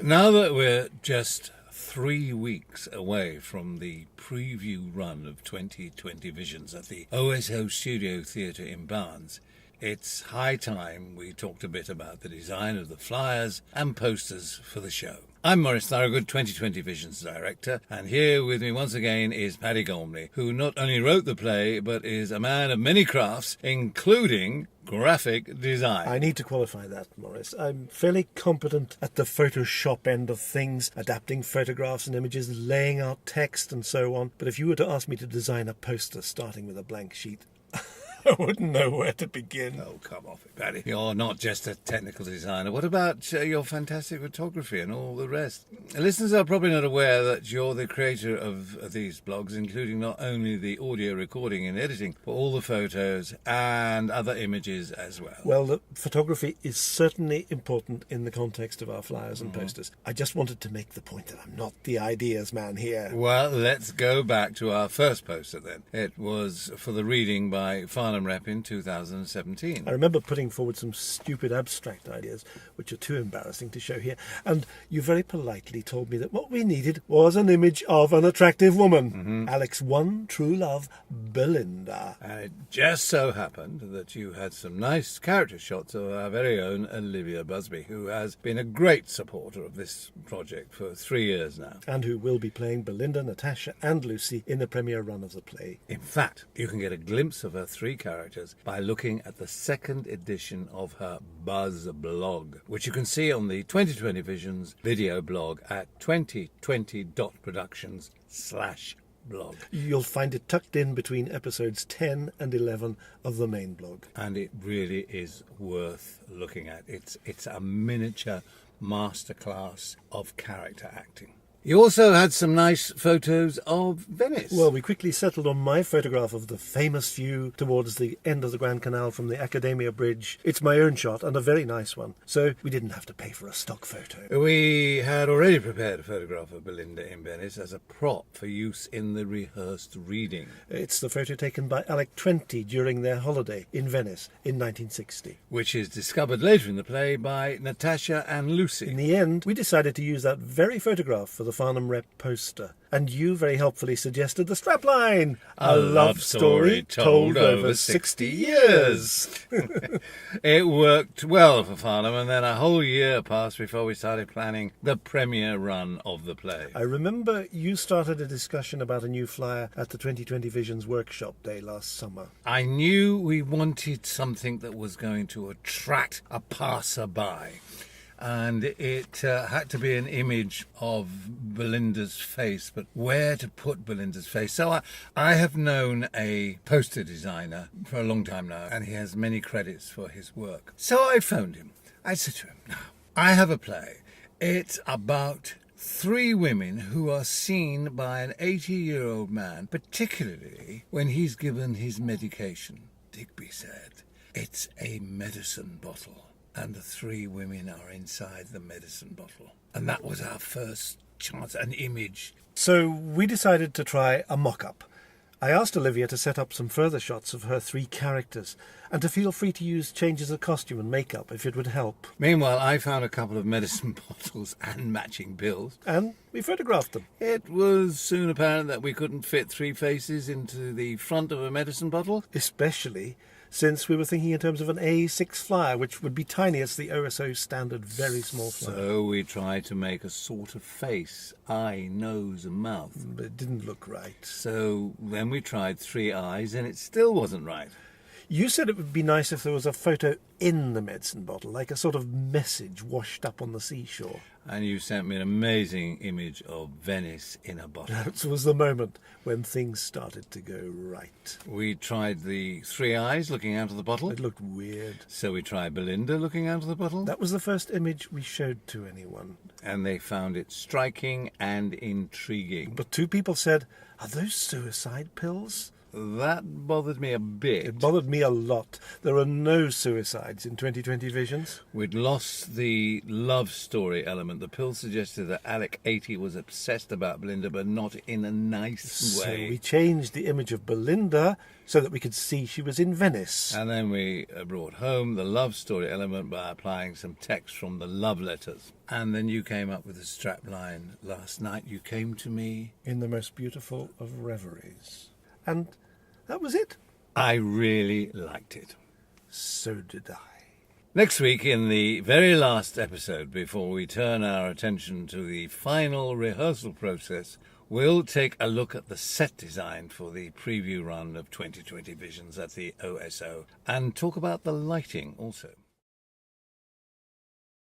Now that we're just 3 weeks away from the preview run of 2020 Visions at the OSO Studio Theatre in Barnes, it's high time we talked a bit about the design of the flyers and posters for the show. I'm Maurice Thorogood, 2020 Visions Director, and here with me once again is Paddy Gormley, who not only wrote the play, but is a man of many crafts, including graphic design. I need to qualify that, Maurice. I'm fairly competent at the Photoshop end of things, adapting photographs and images, laying out text and so on. But if you were to ask me to design a poster starting with a blank sheet, I wouldn't know where to begin. Oh, come off it, Paddy. You're not just a technical designer. What about your fantastic photography and all the rest? Listeners are probably not aware that you're the creator of these blogs, including not only the audio recording and editing, but all the photos and other images as well. Well, the photography is certainly important in the context of our flyers and posters. I just wanted to make the point that I'm not the ideas man here. Well, let's go back to our first poster then. It was for the reading by Farnham Rep in 2017. I remember putting forward some stupid abstract ideas, which are too embarrassing to show here, and you very politely told me that what we needed was an image of an attractive woman. Alex's one true love, Belinda. And it just so happened that you had some nice character shots of our very own Olivia Busby, who has been a great supporter of this project for 3 years now. And who will be playing Belinda, Natasha and Lucy in the premiere run of the play. In fact, you can get a glimpse of her three characters by looking at the second edition of her Buzz blog, which you can see on the 2020 Visions video blog at 2020.productions/blog. You'll find it tucked in between episodes 10 and 11 of the main blog. And it really is worth looking at. It's a miniature masterclass of character acting. You also had some nice photos of Venice. Well, we quickly settled on my photograph of the famous view towards the end of the Grand Canal from the Academia Bridge. It's my own shot, and a very nice one, so we didn't have to pay for a stock photo. We had already prepared a photograph of Belinda in Venice as a prop for use in the rehearsed reading. It's the photo taken by Alec 20 during their holiday in Venice in 1960. Which is discovered later in the play by Natasha and Lucy. In the end, we decided to use that very photograph for the Farnham Rep poster. And you very helpfully suggested the strapline. A love story told over 60 years. It worked well for Farnham, and then a whole year passed before we started planning the premiere run of the play. I remember you started a discussion about a new flyer at the 2020 Visions workshop day last summer. I knew we wanted something that was going to attract a passerby. And it had to be an image of Belinda's face, but where to put Belinda's face? So I have known a poster designer for a long time now, and he has many credits for his work. So I phoned him. I said to him, now, I have a play. It's about 3 women who are seen by an 80-year-old man, particularly when he's given his medication. Digby said, it's a medicine bottle. And the 3 women are inside the medicine bottle. And that was our first chance, an image. So we decided to try a mock-up. I asked Olivia to set up some further shots of her 3 characters, and to feel free to use changes of costume and makeup if it would help. Meanwhile, I found a couple of medicine bottles and matching pills. And we photographed them. It was soon apparent that we couldn't fit 3 faces into the front of a medicine bottle. Especially since we were thinking in terms of an A6 flyer, which would be tiny as the OSO standard very small flyer. So we tried to make a sort of face, eye, nose and mouth. But it didn't look right. So then we tried 3 eyes and it still wasn't right. You said it would be nice if there was a photo in the medicine bottle, like a sort of message washed up on the seashore. And you sent me an amazing image of Venice in a bottle. That was the moment when things started to go right. We tried the 3 eyes looking out of the bottle. It looked weird. So we tried Belinda looking out of the bottle. That was the first image we showed to anyone. And they found it striking and intriguing. But 2 people said, are those suicide pills? That bothered me a bit. It bothered me a lot. There are no suicides in 2020 Visions. We'd lost the love story element. The pill suggested that Alec 80 was obsessed about Belinda, but not in a nice way. So we changed the image of Belinda so that we could see she was in Venice. And then we brought home the love story element by applying some text from the love letters. And then you came up with a strapline. Last night you came to me In the most beautiful of reveries. And that was it. I really liked it. So did I. Next week, in the very last episode, before we turn our attention to the final rehearsal process, we'll take a look at the set design for the preview run of 2020 Visions at the OSO and talk about the lighting also.